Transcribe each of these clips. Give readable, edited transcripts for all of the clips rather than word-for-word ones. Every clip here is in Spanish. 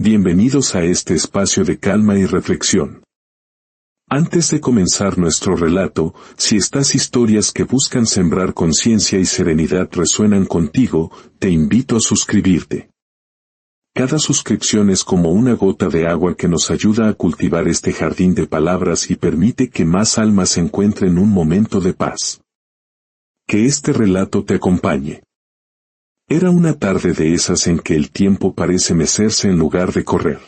Bienvenidos a este espacio de calma y reflexión. Antes de comenzar nuestro relato, si estas historias que buscan sembrar conciencia y serenidad resuenan contigo, te invito a suscribirte. Cada suscripción es como una gota de agua que nos ayuda a cultivar este jardín de palabras y permite que más almas encuentren un momento de paz. Que este relato te acompañe. Era una tarde de esas en que el tiempo parece mecerse en lugar de correr.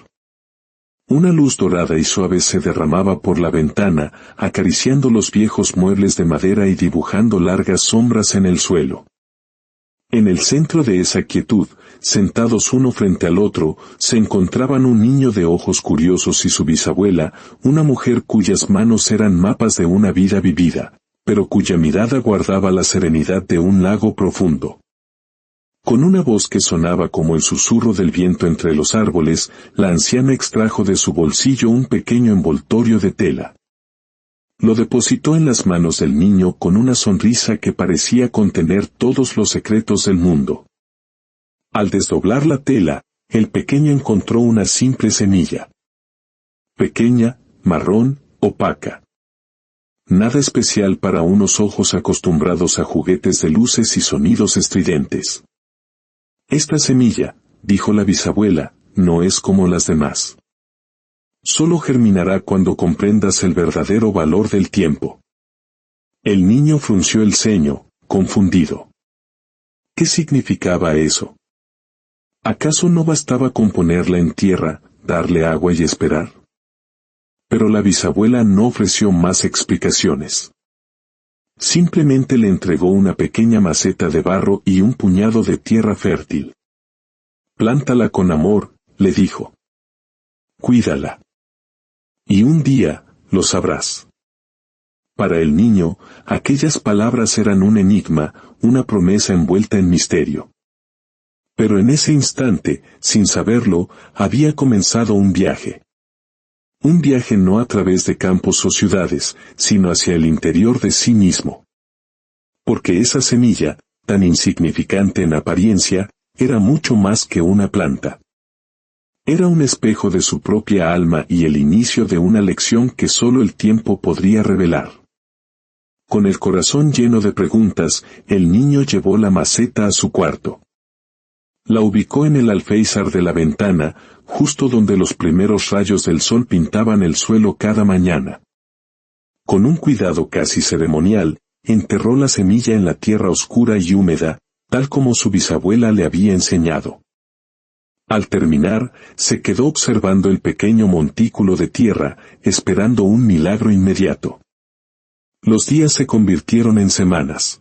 Una luz dorada y suave se derramaba por la ventana, acariciando los viejos muebles de madera y dibujando largas sombras en el suelo. En el centro de esa quietud, sentados uno frente al otro, se encontraban un niño de ojos curiosos y su bisabuela, una mujer cuyas manos eran mapas de una vida vivida, pero cuya mirada guardaba la serenidad de un lago profundo. Con una voz que sonaba como el susurro del viento entre los árboles, la anciana extrajo de su bolsillo un pequeño envoltorio de tela. Lo depositó en las manos del niño con una sonrisa que parecía contener todos los secretos del mundo. Al desdoblar la tela, el pequeño encontró una simple semilla. Pequeña, marrón, opaca. Nada especial para unos ojos acostumbrados a juguetes de luces y sonidos estridentes. Esta semilla, dijo la bisabuela, no es como las demás. Solo germinará cuando comprendas el verdadero valor del tiempo. El niño frunció el ceño, confundido. ¿Qué significaba eso? ¿Acaso no bastaba con ponerla en tierra, darle agua y esperar? Pero la bisabuela no ofreció más explicaciones. Simplemente le entregó una pequeña maceta de barro y un puñado de tierra fértil. Plántala con amor, le dijo. Cuídala. Y un día, lo sabrás. Para el niño, aquellas palabras eran un enigma, una promesa envuelta en misterio. Pero en ese instante, sin saberlo, había comenzado un viaje. Un viaje no a través de campos o ciudades, sino hacia el interior de sí mismo. Porque esa semilla, tan insignificante en apariencia, era mucho más que una planta. Era un espejo de su propia alma y el inicio de una lección que solo el tiempo podría revelar. Con el corazón lleno de preguntas, el niño llevó la maceta a su cuarto. La ubicó en el alféizar de la ventana, justo donde los primeros rayos del sol pintaban el suelo cada mañana. Con un cuidado casi ceremonial, enterró la semilla en la tierra oscura y húmeda, tal como su bisabuela le había enseñado. Al terminar, se quedó observando el pequeño montículo de tierra, esperando un milagro inmediato. Los días se convirtieron en semanas.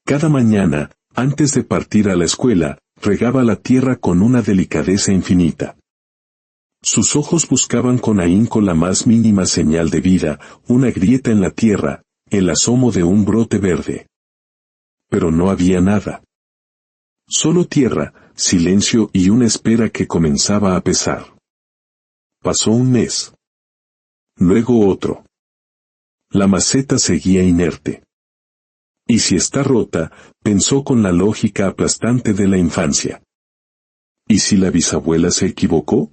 Cada mañana, antes de partir a la escuela, regaba la tierra con una delicadeza infinita. Sus ojos buscaban con ahínco la más mínima señal de vida, una grieta en la tierra, el asomo de un brote verde. Pero no había nada. Solo tierra, silencio y una espera que comenzaba a pesar. Pasó un mes. Luego otro. La maceta seguía inerte. ¿Y si está rota?, pensó con la lógica aplastante de la infancia. ¿Y si la bisabuela se equivocó?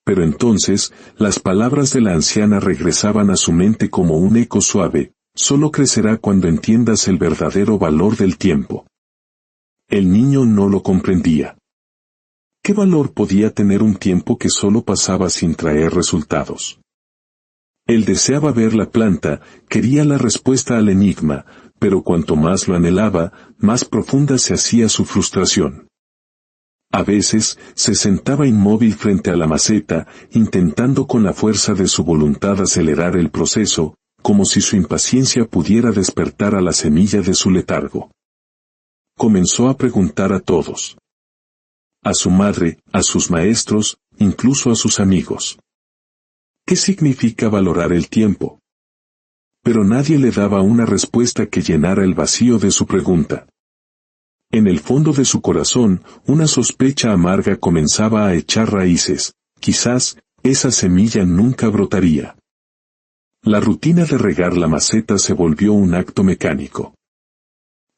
Pero entonces, las palabras de la anciana regresaban a su mente como un eco suave, solo crecerá cuando entiendas el verdadero valor del tiempo. El niño no lo comprendía. ¿Qué valor podía tener un tiempo que solo pasaba sin traer resultados? Él deseaba ver la planta, quería la respuesta al enigma, pero cuanto más lo anhelaba, más profunda se hacía su frustración. A veces, se sentaba inmóvil frente a la maceta, intentando con la fuerza de su voluntad acelerar el proceso, como si su impaciencia pudiera despertar a la semilla de su letargo. Comenzó a preguntar a todos. A su madre, a sus maestros, incluso a sus amigos. ¿Qué significa valorar el tiempo? Pero nadie le daba una respuesta que llenara el vacío de su pregunta. En el fondo de su corazón, una sospecha amarga comenzaba a echar raíces, quizás, esa semilla nunca brotaría. La rutina de regar la maceta se volvió un acto mecánico.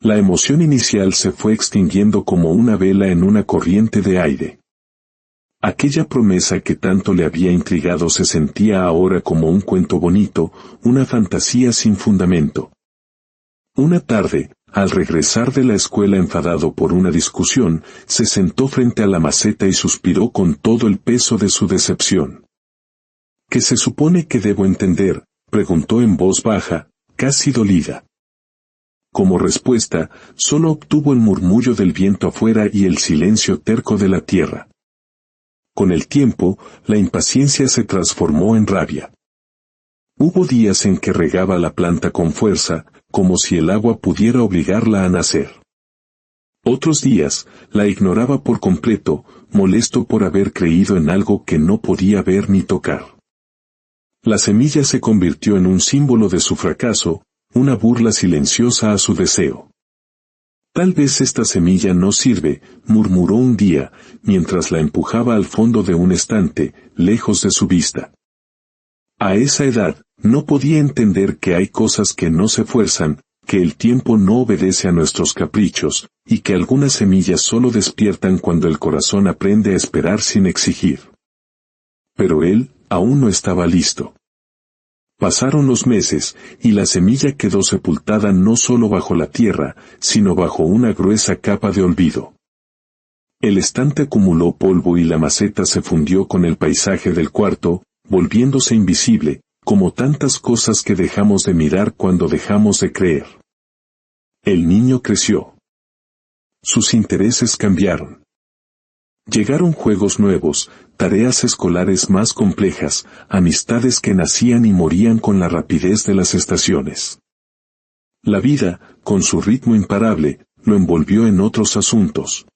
La emoción inicial se fue extinguiendo como una vela en una corriente de aire. Aquella promesa que tanto le había intrigado se sentía ahora como un cuento bonito, una fantasía sin fundamento. Una tarde, al regresar de la escuela enfadado por una discusión, se sentó frente a la maceta y suspiró con todo el peso de su decepción. ¿Qué se supone que debo entender?, preguntó en voz baja, casi dolida. Como respuesta, solo obtuvo el murmullo del viento afuera y el silencio terco de la tierra. Con el tiempo, la impaciencia se transformó en rabia. Hubo días en que regaba la planta con fuerza, como si el agua pudiera obligarla a nacer. Otros días, la ignoraba por completo, molesto por haber creído en algo que no podía ver ni tocar. La semilla se convirtió en un símbolo de su fracaso, una burla silenciosa a su deseo. Tal vez esta semilla no sirve, murmuró un día, mientras la empujaba al fondo de un estante, lejos de su vista. A esa edad, no podía entender que hay cosas que no se fuerzan, que el tiempo no obedece a nuestros caprichos, y que algunas semillas solo despiertan cuando el corazón aprende a esperar sin exigir. Pero él, aún no estaba listo. Pasaron los meses, y la semilla quedó sepultada no solo bajo la tierra, sino bajo una gruesa capa de olvido. El estante acumuló polvo y la maceta se fundió con el paisaje del cuarto, volviéndose invisible, como tantas cosas que dejamos de mirar cuando dejamos de creer. El niño creció. Sus intereses cambiaron. Llegaron juegos nuevos, tareas escolares más complejas, amistades que nacían y morían con la rapidez de las estaciones. La vida, con su ritmo imparable, lo envolvió en otros asuntos.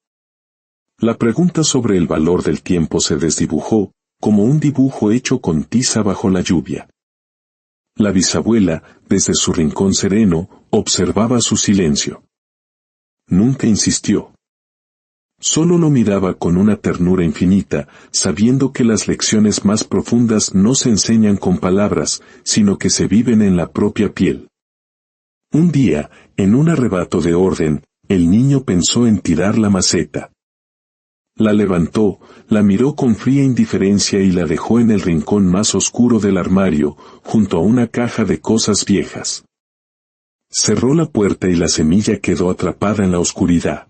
La pregunta sobre el valor del tiempo se desdibujó, como un dibujo hecho con tiza bajo la lluvia. La bisabuela, desde su rincón sereno, observaba su silencio. Nunca insistió. Solo lo miraba con una ternura infinita, sabiendo que las lecciones más profundas no se enseñan con palabras, sino que se viven en la propia piel. Un día, en un arrebato de orden, el niño pensó en tirar la maceta. La levantó, la miró con fría indiferencia y la dejó en el rincón más oscuro del armario, junto a una caja de cosas viejas. Cerró la puerta y la semilla quedó atrapada en la oscuridad.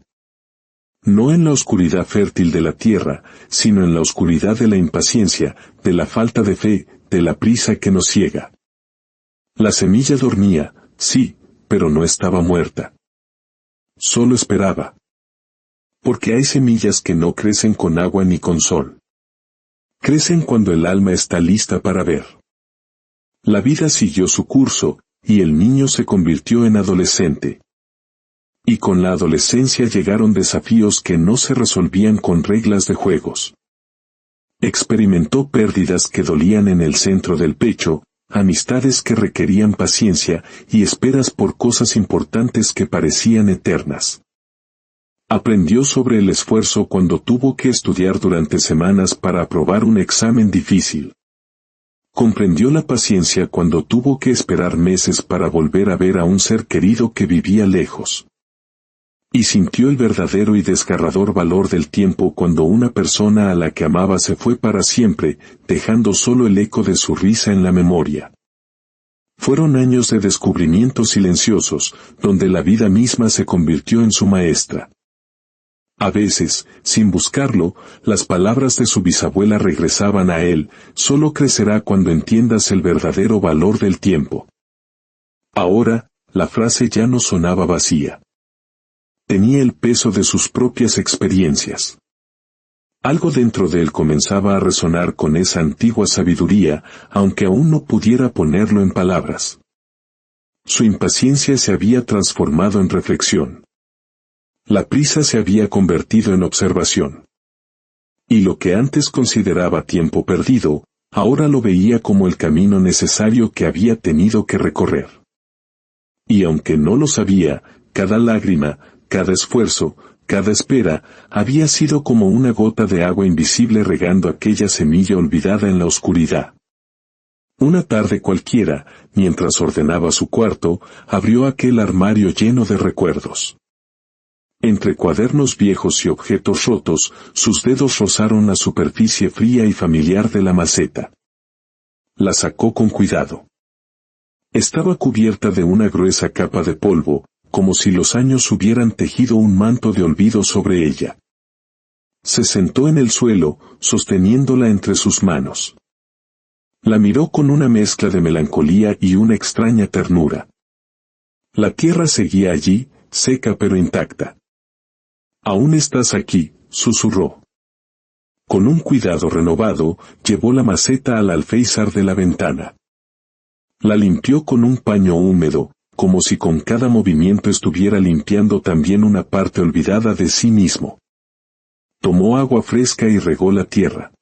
No en la oscuridad fértil de la tierra, sino en la oscuridad de la impaciencia, de la falta de fe, de la prisa que nos ciega. La semilla dormía, sí, pero no estaba muerta. Solo esperaba. Porque hay semillas que no crecen con agua ni con sol. Crecen cuando el alma está lista para ver. La vida siguió su curso, y el niño se convirtió en adolescente. Y con la adolescencia llegaron desafíos que no se resolvían con reglas de juegos. Experimentó pérdidas que dolían en el centro del pecho, amistades que requerían paciencia y esperas por cosas importantes que parecían eternas. Aprendió sobre el esfuerzo cuando tuvo que estudiar durante semanas para aprobar un examen difícil. Comprendió la paciencia cuando tuvo que esperar meses para volver a ver a un ser querido que vivía lejos. Y sintió el verdadero y desgarrador valor del tiempo cuando una persona a la que amaba se fue para siempre, dejando solo el eco de su risa en la memoria. Fueron años de descubrimientos silenciosos, donde la vida misma se convirtió en su maestra. A veces, sin buscarlo, las palabras de su bisabuela regresaban a él: solo crecerá cuando entiendas el verdadero valor del tiempo. Ahora, la frase ya no sonaba vacía. Tenía el peso de sus propias experiencias. Algo dentro de él comenzaba a resonar con esa antigua sabiduría, aunque aún no pudiera ponerlo en palabras. Su impaciencia se había transformado en reflexión. La prisa se había convertido en observación. Y lo que antes consideraba tiempo perdido, ahora lo veía como el camino necesario que había tenido que recorrer. Y aunque no lo sabía, cada lágrima, cada esfuerzo, cada espera, había sido como una gota de agua invisible regando aquella semilla olvidada en la oscuridad. Una tarde cualquiera, mientras ordenaba su cuarto, abrió aquel armario lleno de recuerdos. Entre cuadernos viejos y objetos rotos, sus dedos rozaron la superficie fría y familiar de la maceta. La sacó con cuidado. Estaba cubierta de una gruesa capa de polvo, como si los años hubieran tejido un manto de olvido sobre ella. Se sentó en el suelo, sosteniéndola entre sus manos. La miró con una mezcla de melancolía y una extraña ternura. La tierra seguía allí, seca pero intacta. «Aún estás aquí», susurró. Con un cuidado renovado, llevó la maceta al alféizar de la ventana. La limpió con un paño húmedo, como si con cada movimiento estuviera limpiando también una parte olvidada de sí mismo. Tomó agua fresca y regó la tierra.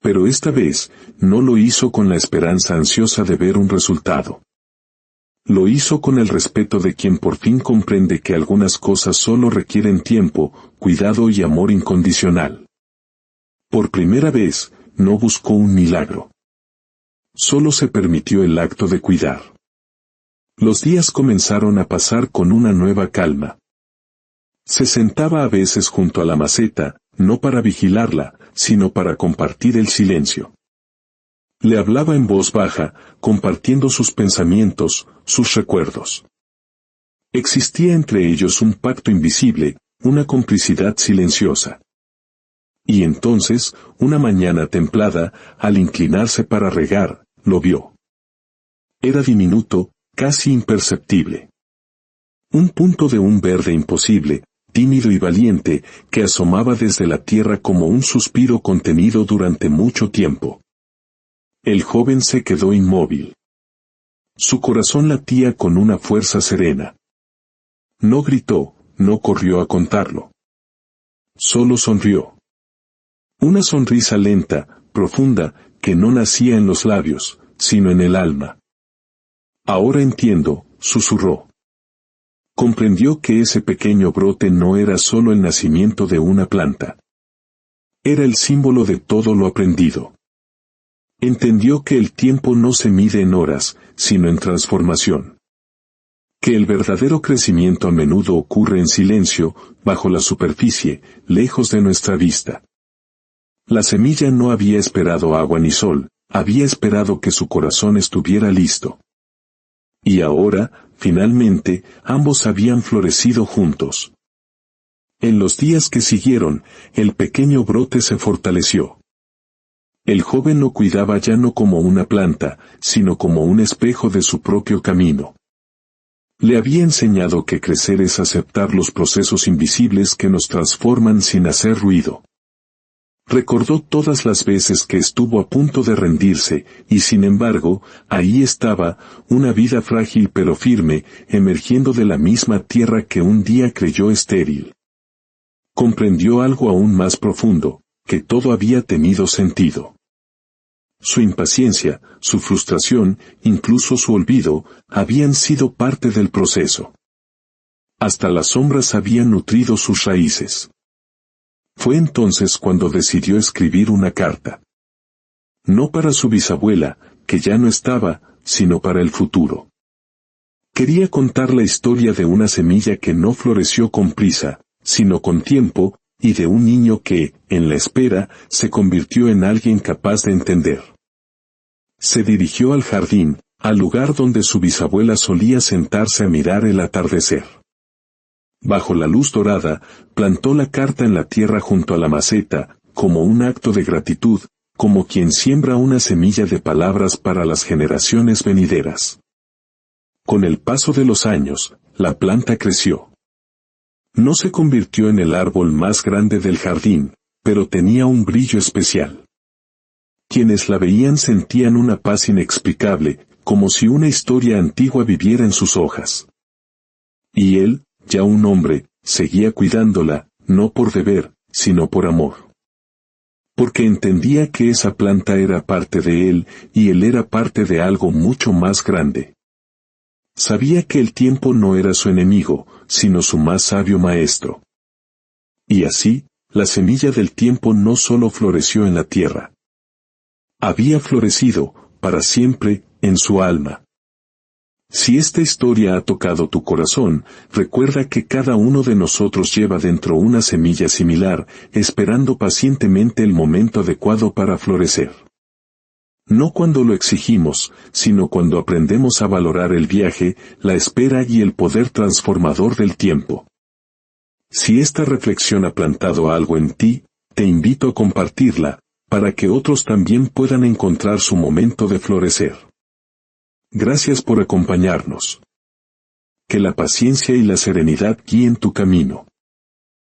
Pero esta vez, no lo hizo con la esperanza ansiosa de ver un resultado. Lo hizo con el respeto de quien por fin comprende que algunas cosas solo requieren tiempo, cuidado y amor incondicional. Por primera vez, no buscó un milagro. Solo se permitió el acto de cuidar. Los días comenzaron a pasar con una nueva calma. Se sentaba a veces junto a la maceta, no para vigilarla, sino para compartir el silencio. Le hablaba en voz baja, compartiendo sus pensamientos, sus recuerdos. Existía entre ellos un pacto invisible, una complicidad silenciosa. Y entonces, una mañana templada, al inclinarse para regar, lo vio. Era diminuto, casi imperceptible. Un punto de un verde imposible, tímido y valiente, que asomaba desde la tierra como un suspiro contenido durante mucho tiempo. El joven se quedó inmóvil. Su corazón latía con una fuerza serena. No gritó, no corrió a contarlo. Solo sonrió. Una sonrisa lenta, profunda, que no nacía en los labios, sino en el alma. «Ahora entiendo», susurró. Comprendió que ese pequeño brote no era solo el nacimiento de una planta. Era el símbolo de todo lo aprendido. Entendió que el tiempo no se mide en horas, sino en transformación. Que el verdadero crecimiento a menudo ocurre en silencio, bajo la superficie, lejos de nuestra vista. La semilla no había esperado agua ni sol, había esperado que su corazón estuviera listo. Y ahora, finalmente, ambos habían florecido juntos. En los días que siguieron, el pequeño brote se fortaleció. El joven lo cuidaba ya no como una planta, sino como un espejo de su propio camino. Le había enseñado que crecer es aceptar los procesos invisibles que nos transforman sin hacer ruido. Recordó todas las veces que estuvo a punto de rendirse, y sin embargo, ahí estaba, una vida frágil pero firme, emergiendo de la misma tierra que un día creyó estéril. Comprendió algo aún más profundo, que todo había tenido sentido. Su impaciencia, su frustración, incluso su olvido, habían sido parte del proceso. Hasta las sombras habían nutrido sus raíces. Fue entonces cuando decidió escribir una carta. No para su bisabuela, que ya no estaba, sino para el futuro. Quería contar la historia de una semilla que no floreció con prisa, sino con tiempo, y de un niño que, en la espera, se convirtió en alguien capaz de entender. Se dirigió al jardín, al lugar donde su bisabuela solía sentarse a mirar el atardecer. Bajo la luz dorada, plantó la carta en la tierra junto a la maceta, como un acto de gratitud, como quien siembra una semilla de palabras para las generaciones venideras. Con el paso de los años, la planta creció. No se convirtió en el árbol más grande del jardín, pero tenía un brillo especial. Quienes la veían sentían una paz inexplicable, como si una historia antigua viviera en sus hojas. Y él, ya un hombre, seguía cuidándola, no por deber, sino por amor. Porque entendía que esa planta era parte de él, y él era parte de algo mucho más grande. Sabía que el tiempo no era su enemigo, sino su más sabio maestro. Y así, la semilla del tiempo no solo floreció en la tierra. Había florecido, para siempre, en su alma. Si esta historia ha tocado tu corazón, recuerda que cada uno de nosotros lleva dentro una semilla similar, esperando pacientemente el momento adecuado para florecer. No cuando lo exigimos, sino cuando aprendemos a valorar el viaje, la espera y el poder transformador del tiempo. Si esta reflexión ha plantado algo en ti, te invito a compartirla, para que otros también puedan encontrar su momento de florecer. Gracias por acompañarnos. Que la paciencia y la serenidad guíen tu camino.